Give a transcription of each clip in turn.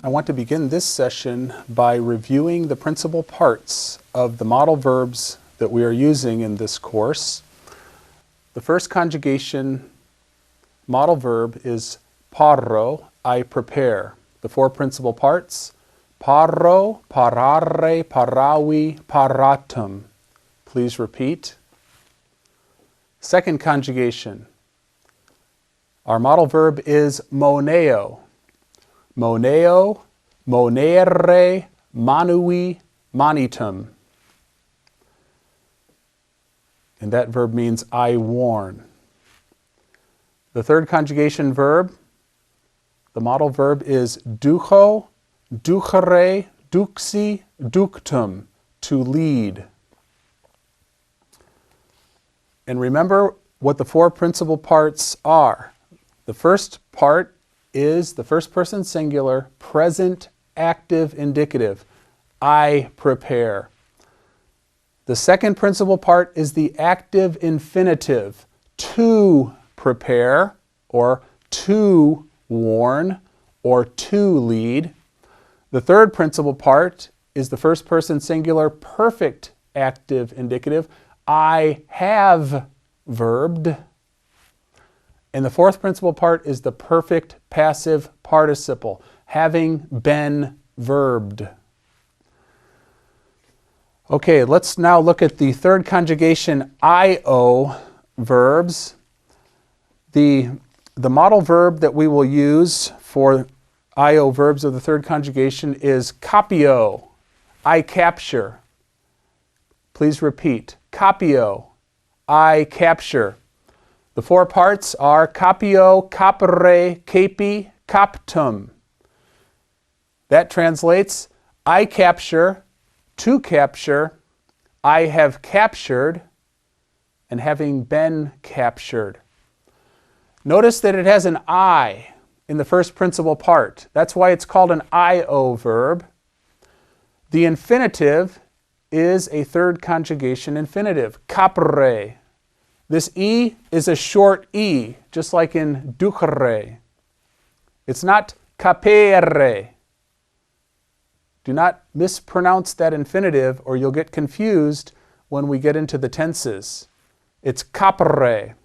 I want to begin this session by reviewing the principal parts of the modal verbs that we are using in this course. The first conjugation modal verb is parro, I prepare. The four principal parts: parro, parare, paravi, paratum. Please repeat. Second conjugation. Our modal verb is moneo. Moneo, monere, manui, manitum. And that verb means I warn. The third conjugation verb, the modal verb is ducho, ducere, duxi, ductum, to lead. And remember what the four principal parts are. The first part is the first person singular, present, active, indicative. I prepare. The second principal part is the active infinitive, to prepare, or to warn, or to lead. The third principal part is the first person singular, perfect, active, indicative. I have verbed. And the fourth principal part is the perfect passive participle, having been verbed. Okay, let's now look at the third conjugation, IO verbs. The modal verb that we will use for IO verbs of the third conjugation is capio, I capture. Please repeat, capio, I capture. The four parts are capio, capere, capi, captum. That translates, I capture, to capture, I have captured, and having been captured. Notice that it has an I in the first principal part. That's why it's called an IO verb. The infinitive is a third conjugation infinitive, capere. This E is a short E, just like in ducere. It's not capere. Do not mispronounce that infinitive or you'll get confused when we get into the tenses. It's capere.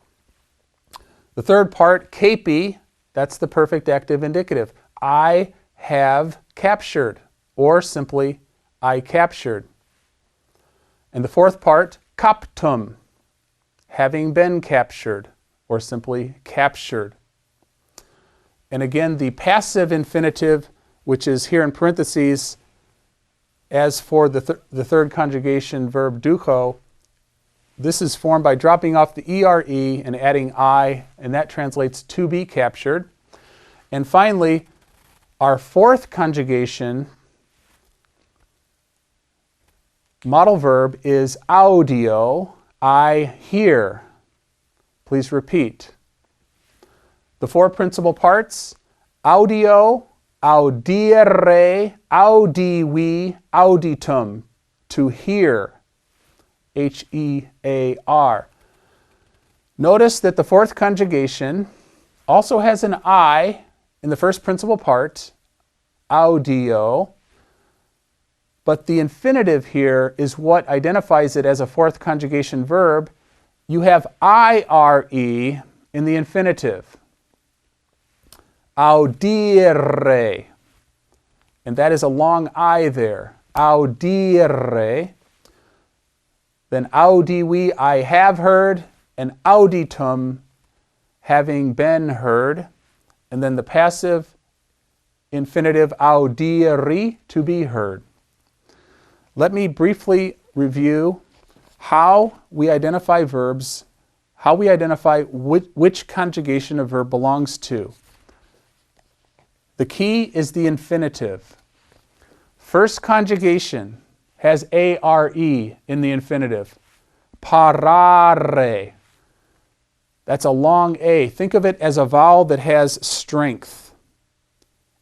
The third part, capi, that's the perfect active indicative. I have captured, or simply, I captured. And the fourth part, captum, having been captured, or simply captured. And again, the passive infinitive, which is here in parentheses, as for the third conjugation verb ducho, this is formed by dropping off the ERE and adding I, and that translates to be captured. And finally, our fourth conjugation modal verb is audio, I hear. Please repeat. The four principal parts, audio, audire, audivi, auditum, to hear, H-E-A-R. Notice that the fourth conjugation also has an I in the first principal part, audio, but the infinitive here is what identifies it as a fourth conjugation verb. You have I-R-E in the infinitive. Audire. And that is a long I there. Audire. Then audivi, I have heard, and auditum, having been heard. And then the passive infinitive audiri, to be heard. Let me briefly review how we identify verbs, how we identify which conjugation a verb belongs to. The key is the infinitive. First conjugation has A-R-E in the infinitive. Parare. That's a long A. Think of it as a vowel that has strength.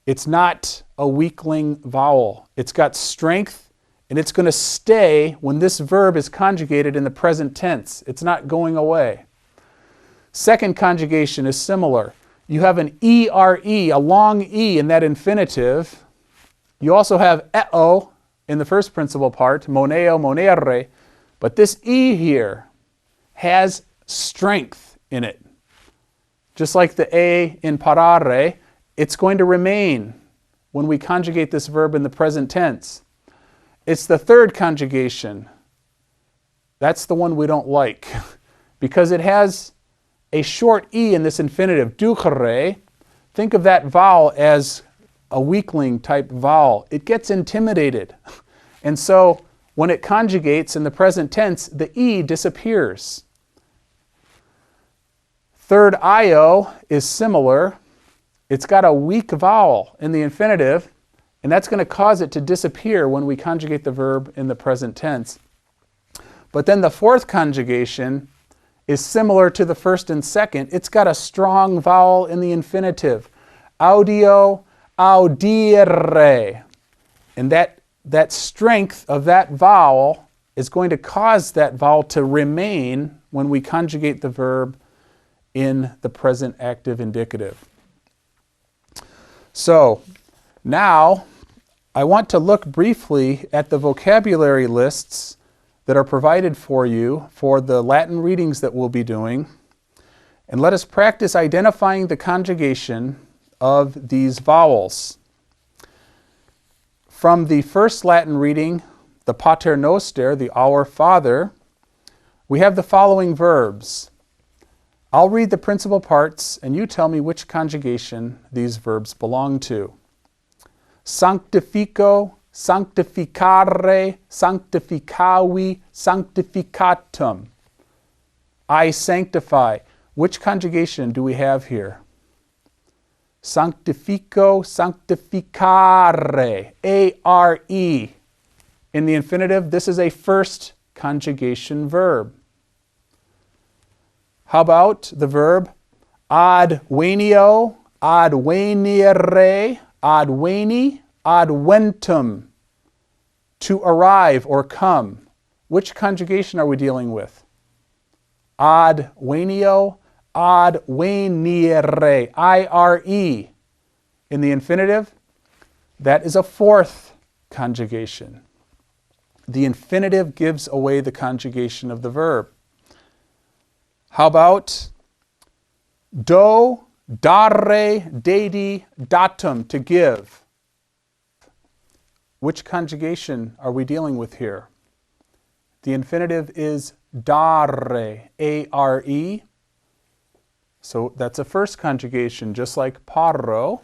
It's not a weakling vowel. It's got strength, and it's going to stay when this verb is conjugated in the present tense. It's not going away. Second conjugation is similar. You have an E-R-E, a long E in that infinitive, You also have eo in the first principal part, moneo, monere, but this e here has strength in it. Just like the a in parare, it's going to remain when we conjugate this verb in the present tense. It's the third conjugation. That's the one we don't like because it has a short e in this infinitive, ducere. Think of that vowel as a weakling type vowel. It gets intimidated. And so when it conjugates in the present tense, the e disappears. Third io is similar. It's got a weak vowel in the infinitive, and that's going to cause it to disappear when we conjugate the verb in the present tense. But then the fourth conjugation is similar to the first and second. It's got a strong vowel in the infinitive. Audio, audire. And that strength of that vowel is going to cause that vowel to remain when we conjugate the verb in the present active indicative. So now I want to look briefly at the vocabulary lists that are provided for you for the Latin readings that we'll be doing. And let us practice identifying the conjugation of these vowels. From the first Latin reading, the Pater Noster, the Our Father, we have the following verbs. I'll read the principal parts and you tell me which conjugation these verbs belong to. Sanctifico, sanctificare, sanctificavi, sanctificatum. I sanctify. Which conjugation do we have here? Sanctifico, sanctificare, A-R-E. In the infinitive, this is a first conjugation verb. How about the verb advenio, advenire, adveni, adventum, to arrive or come? Which conjugation are we dealing with? Advenio, advenire, I-R-E. In the infinitive, that is a fourth conjugation. The infinitive gives away the conjugation of the verb. How about do, dare, dedi, datum, to give? Which conjugation are we dealing with here? The infinitive is dare, A-R-E. So that's a first conjugation, just like parro.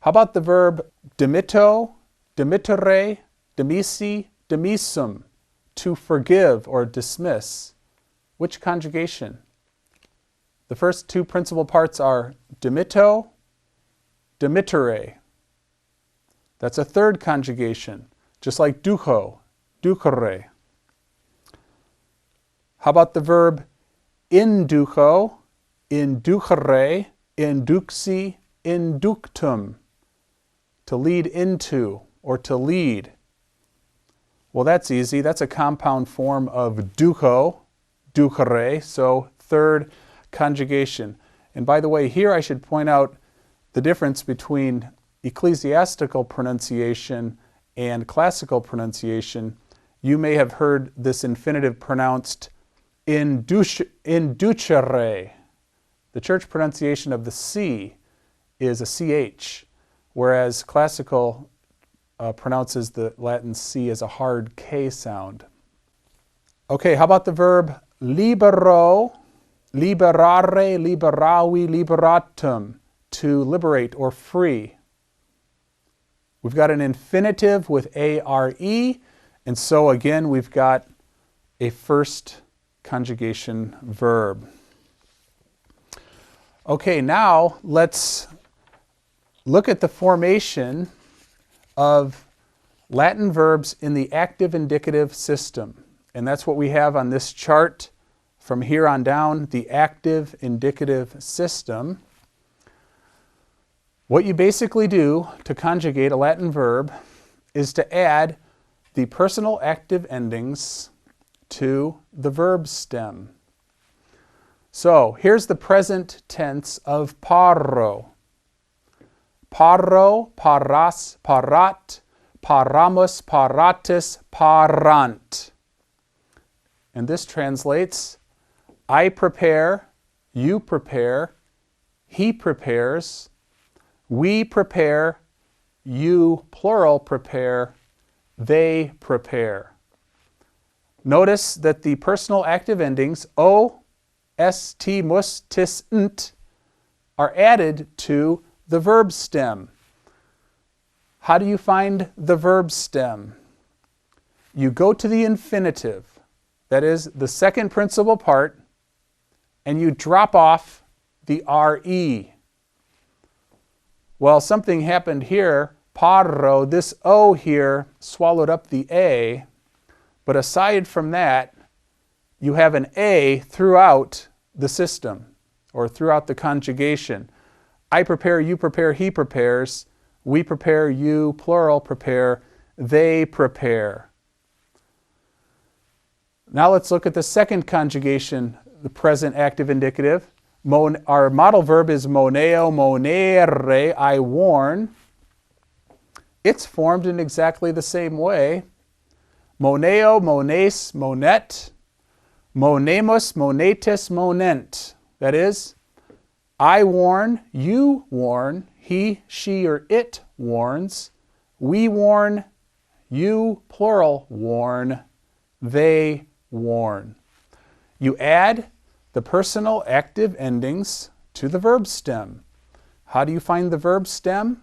How about the verb dimito, dimittere, dimisi, dimissum, to forgive or dismiss? Which conjugation? The first two principal parts are dimito, dimittere. That's a third conjugation, just like duco, ducere. How about the verb induco, inducere, induxi, inductum, to lead into or to lead? Well, that's easy. That's a compound form of duco, ducere, so third conjugation. And by the way, here I should point out the difference between ecclesiastical pronunciation and classical pronunciation. You may have heard this infinitive pronounced inducere. The church pronunciation of the C is a CH, whereas classical pronounces the Latin C as a hard K sound. Okay, how about the verb libero, liberare, liberavi, liberatum, to liberate or free? We've got an infinitive with A-R-E, and so again we've got a first conjugation verb. Okay, now let's look at the formation of Latin verbs in the active indicative system. And that's what we have on this chart from here on down, the active indicative system. What you basically do to conjugate a Latin verb is to add the personal active endings to the verb stem. So here's the present tense of parro. parro, parras, parrat, paramus, paratis, parant. And this translates, I prepare, you prepare, he prepares, we prepare, you plural prepare, they prepare. Notice that the personal active endings o, s, t, mus, tis, nt are added to the verb stem. How do you find the verb stem? You go to the infinitive, that is the second principal part, and you drop off the re. Well, something happened here. Parro, this o here swallowed up the a, but aside from that, you have an a throughout the system or throughout the conjugation. I prepare, you prepare, he prepares, we prepare, you, plural, prepare, they prepare. Now let's look at the second conjugation, the present active indicative. Our model verb is moneo, monere, I warn. It's formed in exactly the same way. Moneo, mones, monet, monemus, monetis, monent. That is, I warn, you warn, he, she, or it warns, we warn, you, plural, warn, they warn. You add the personal active endings to the verb stem. How do you find the verb stem?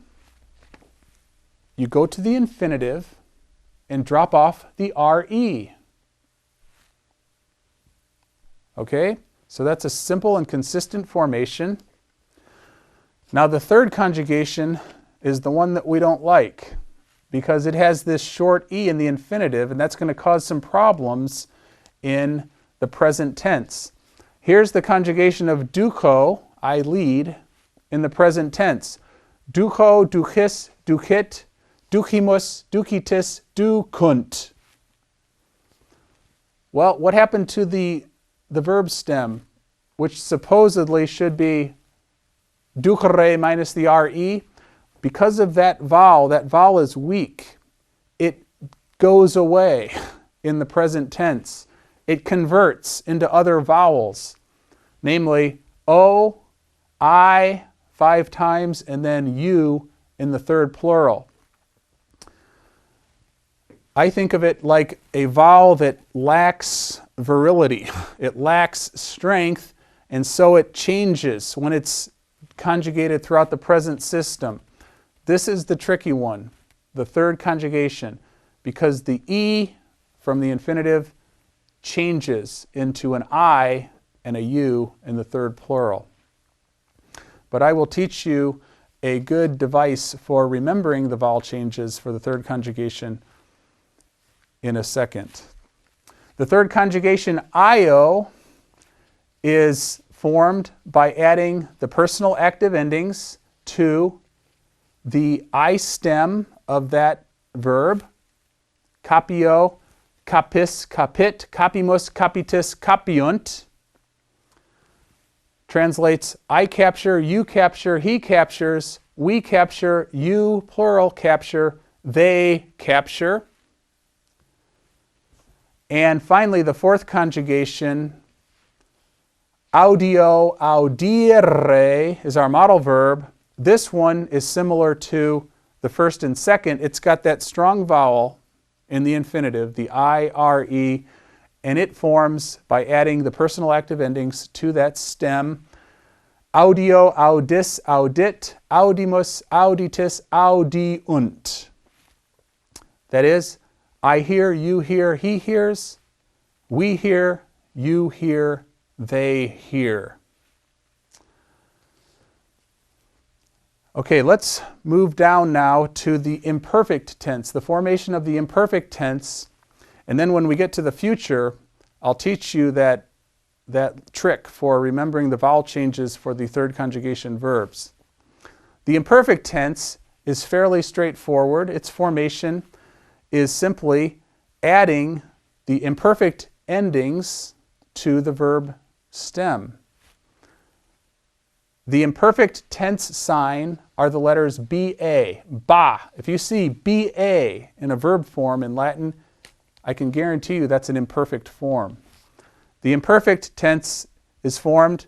You go to the infinitive and drop off the re. Okay? So that's a simple and consistent formation. Now the third conjugation is the one that we don't like because it has this short e in the infinitive, and that's going to cause some problems in the present tense. Here's the conjugation of duco, I lead, in the present tense. Duco, duchis, ducit, ducimus, ducitis, ducunt. Well, what happened to the verb stem, which supposedly should be ducere minus the re? Because of that vowel is weak. It goes away in the present tense. It converts into other vowels, namely o, I 5 times, and then you in the third plural. I think of it like a vowel that lacks virility. It lacks strength, and so it changes when it's conjugated throughout the present system. This is the tricky one, the third conjugation, because the e from the infinitive changes into an I and a U in the third plural. But I will teach you a good device for remembering the vowel changes for the third conjugation in a second. The third conjugation, io, is formed by adding the personal active endings to the I stem of that verb. Capio, capis, capit, capimus, capitis, capiunt. Translates, I capture, you capture, he captures, we capture, you, plural, capture, they capture. And finally, the fourth conjugation, audio, audire, is our model verb. This one is similar to the first and second. It's got that strong vowel in the infinitive, the I, re, and it forms by adding the personal active endings to that stem. Audio, audis, audit, audimus, auditis, audiunt. That is, I hear, you hear, he hears, we hear, you hear, they hear. Okay, let's move down now to the imperfect tense, the formation of the imperfect tense. And then when we get to the future, I'll teach you that trick for remembering the vowel changes for the third conjugation verbs. The imperfect tense is fairly straightforward. Its formation is simply adding the imperfect endings to the verb stem. The imperfect tense sign are the letters ba, ba. If you see ba in a verb form in Latin, I can guarantee you that's an imperfect form. The imperfect tense is formed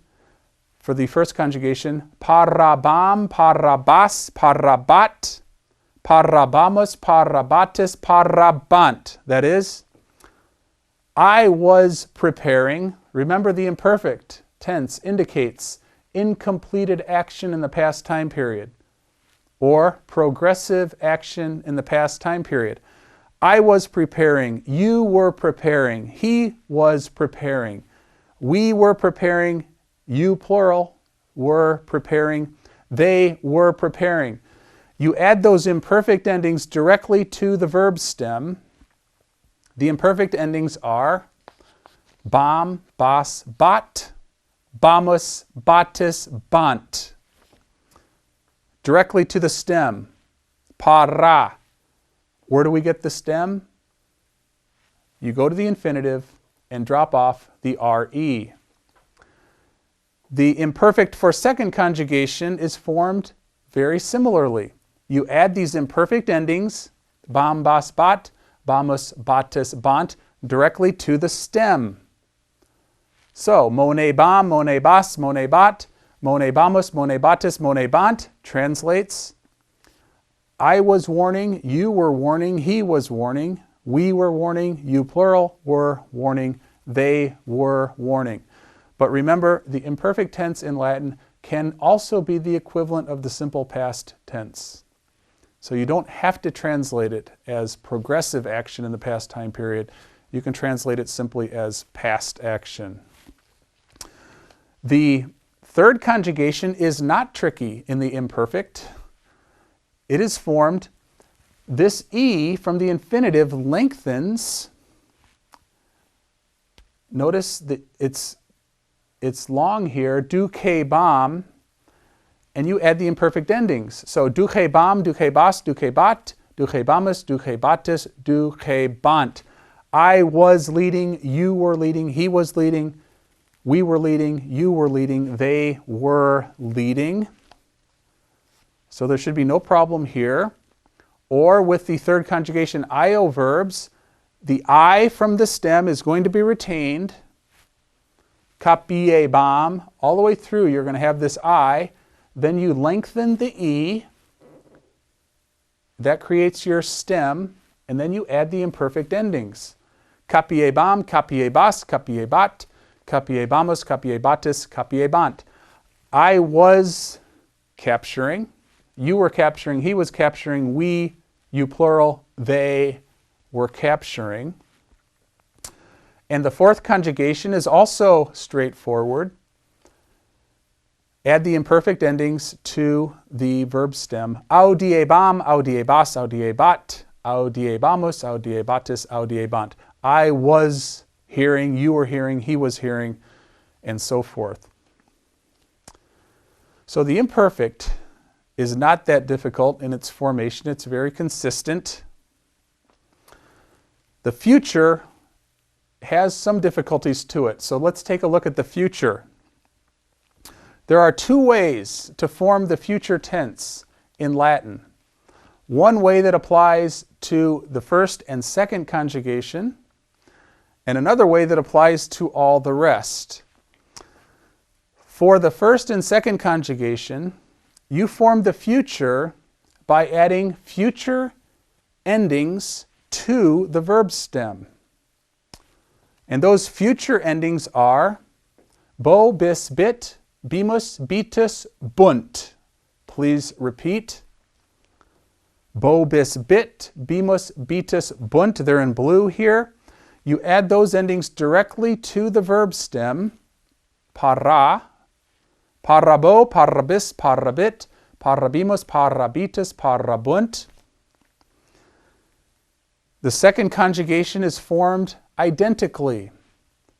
for the first conjugation, parabam, parabas, parabat, parabamos, parabatis, parabant. That is, I was preparing. Remember, the imperfect tense indicates incompleted action in the past time period or progressive action in the past time period. I was preparing, you were preparing, he was preparing, we were preparing, you plural were preparing, they were preparing. You add those imperfect endings directly to the verb stem. The imperfect endings are bam, bas, bat, bamus, batis, bant. Directly to the stem, para. Where do we get the stem? You go to the infinitive and drop off the re. The imperfect for second conjugation is formed very similarly. You add these imperfect endings, bam, bas, bat, bamus, batis, bant, directly to the stem. So, mone bam, mone bas, mone bat, mone bamus, mone batis, mone bant translates, I was warning, you were warning, he was warning, we were warning, you plural were warning, they were warning. But remember, the imperfect tense in Latin can also be the equivalent of the simple past tense. So you don't have to translate it as progressive action in the past time period. You can translate it simply as past action. The third conjugation is not tricky in the imperfect. It is formed, this E from the infinitive lengthens. Notice that it's long here, duke bam, and you add the imperfect endings. So duke bam, duke bas, duke bat, duke bamus, duke batis, duke bant. I was leading, you were leading, he was leading, we were leading, you were leading, they were leading. So there should be no problem here. Or with the third conjugation io verbs, the I from the stem is going to be retained. Kapie bam, all the way through you're going to have this I. Then you lengthen the E. That creates your stem. And then you add the imperfect endings. Kapie bam, kapie bas, kapie bat, kapie bamus, kapie batis, kapie bant. I was capturing. You were capturing, he was capturing, we, you plural, they were capturing. And the fourth conjugation is also straightforward. Add the imperfect endings to the verb stem. Audie bam, audie bas, audie bat, audie bamus, audie batis, audie bant. I was hearing, you were hearing, he was hearing, and so forth. So the imperfect is not that difficult in its formation. It's very consistent. The future has some difficulties to it. So let's take a look at the future. There are two ways to form the future tense in Latin. One way that applies to the first and second conjugation, and another way that applies to all the rest. For the first and second conjugation, you form the future by adding future endings to the verb stem. And those future endings are bo, bis, bit, bimus, bitus, bunt. Please repeat. Bo, bis, bit, bimus, bitus, bunt. They're in blue here. You add those endings directly to the verb stem. Para, parabo, parabis, parabit, parabimus, parabitus, parabunt. The second conjugation is formed identically.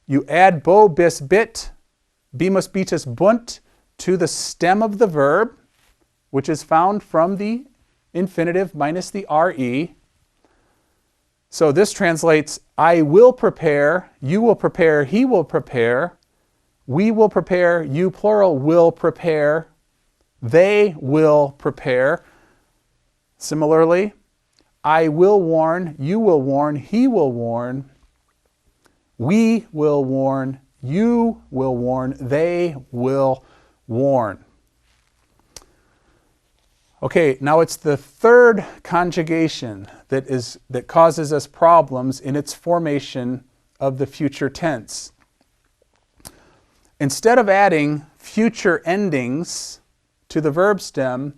You add bo, bis, bit, bimus, bitus, bunt to the stem of the verb, which is found from the infinitive minus the re. So this translates, I will prepare, you will prepare, he will prepare, we will prepare, you plural will prepare, They will prepare. Similarly, I will warn, you will warn, he will warn, we will warn, you will warn, they will warn. Okay, now it's the third conjugation that causes us problems in its formation of the future tense. Instead of adding future endings to the verb stem,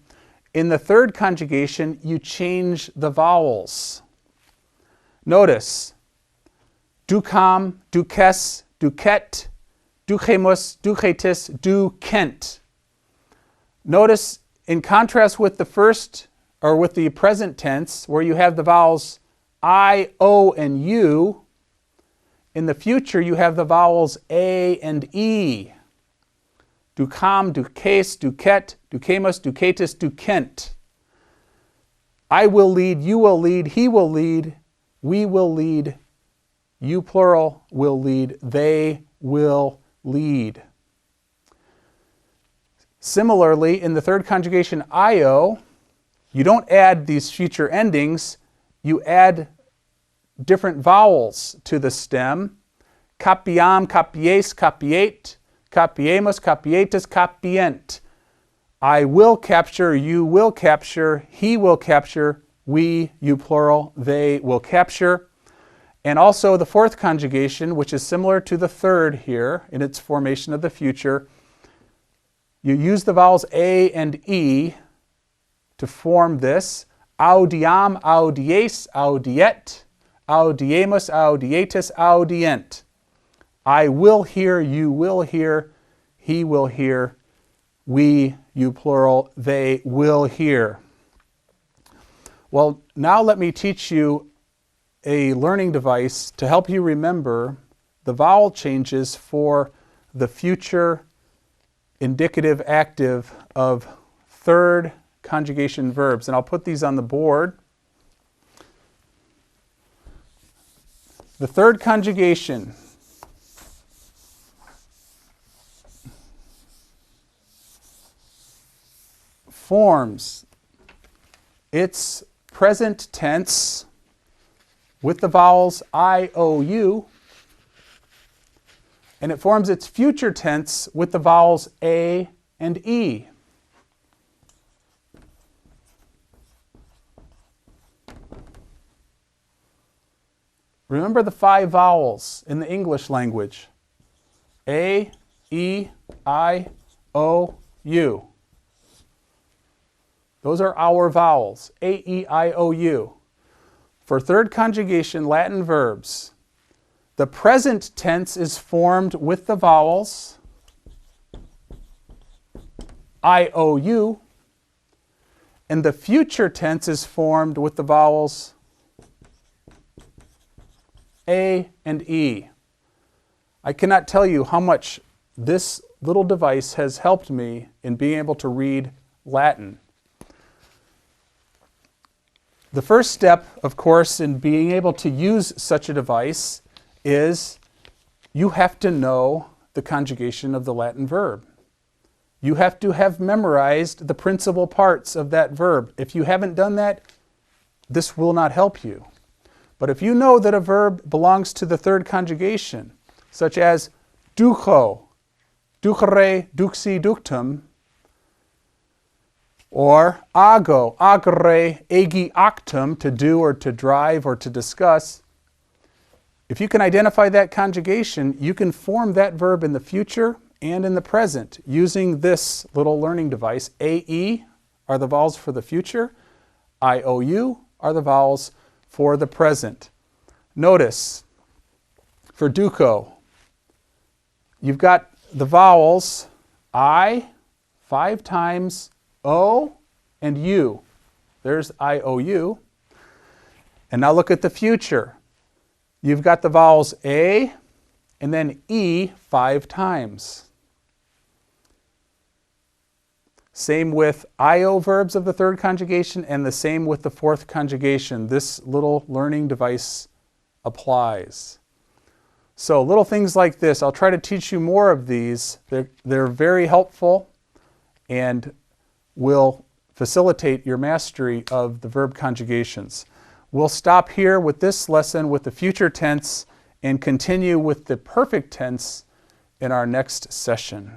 in the third conjugation, you change the vowels. Notice, ducam, duces, duquet, ducemus, ducetis, ducent. Notice, in contrast with the first, or with the present tense, where you have the vowels I, O, and U, in the future you have the vowels A and E. Ducam, duces, duquet, ducemus, ducetis, ducent. I will lead, you will lead, he will lead, we will lead, you plural will lead, they will lead. Similarly, in the third conjugation IO, you don't add these future endings, you add different vowels to the stem. Capiam, capies, capiate, capiemus, capietus, capient. I will capture, you will capture, he will capture, we, you plural, they will capture. And also the fourth conjugation, which is similar to the third here in its formation of the future, you use the vowels A and E to form this. Audiam, audies, audiet, audiemus, audietis, audient. I will hear, you will hear, he will hear, we, you plural, they will hear. Well, now let me teach you a learning device to help you remember the vowel changes for the future indicative active of third conjugation verbs. And I'll put these on the board. The third conjugation forms its present tense with the vowels I, O, U, and it forms its future tense with the vowels A and E. Remember the 5 vowels in the English language. A, E, I, O, U. Those are our vowels, A, E, I, O, U. For third conjugation Latin verbs, the present tense is formed with the vowels I, O, U, and the future tense is formed with the vowels A and E. I cannot tell you how much this little device has helped me in being able to read Latin. The first step, of course, in being able to use such a device is you have to know the conjugation of the Latin verb. You have to have memorized the principal parts of that verb. If you haven't done that, this will not help you. But if you know that a verb belongs to the third conjugation, such as ducho, ducere, duxi, ductum, or ago, agere, egi, actum, to do or to drive or to discuss. If you can identify that conjugation, you can form that verb in the future and in the present using this little learning device. AE are the vowels for the future. IOU are the vowels for the present. Notice, for duco, you've got the vowels I 5 times, O and U. There's IOU. And now look at the future. You've got the vowels A and then E 5 times. Same with IO verbs of the third conjugation and the same with the fourth conjugation. This little learning device applies. So little things like this, I'll try to teach you more of these. They're very helpful, and will facilitate your mastery of the verb conjugations. We'll stop here with this lesson with the future tense and continue with the perfect tense in our next session.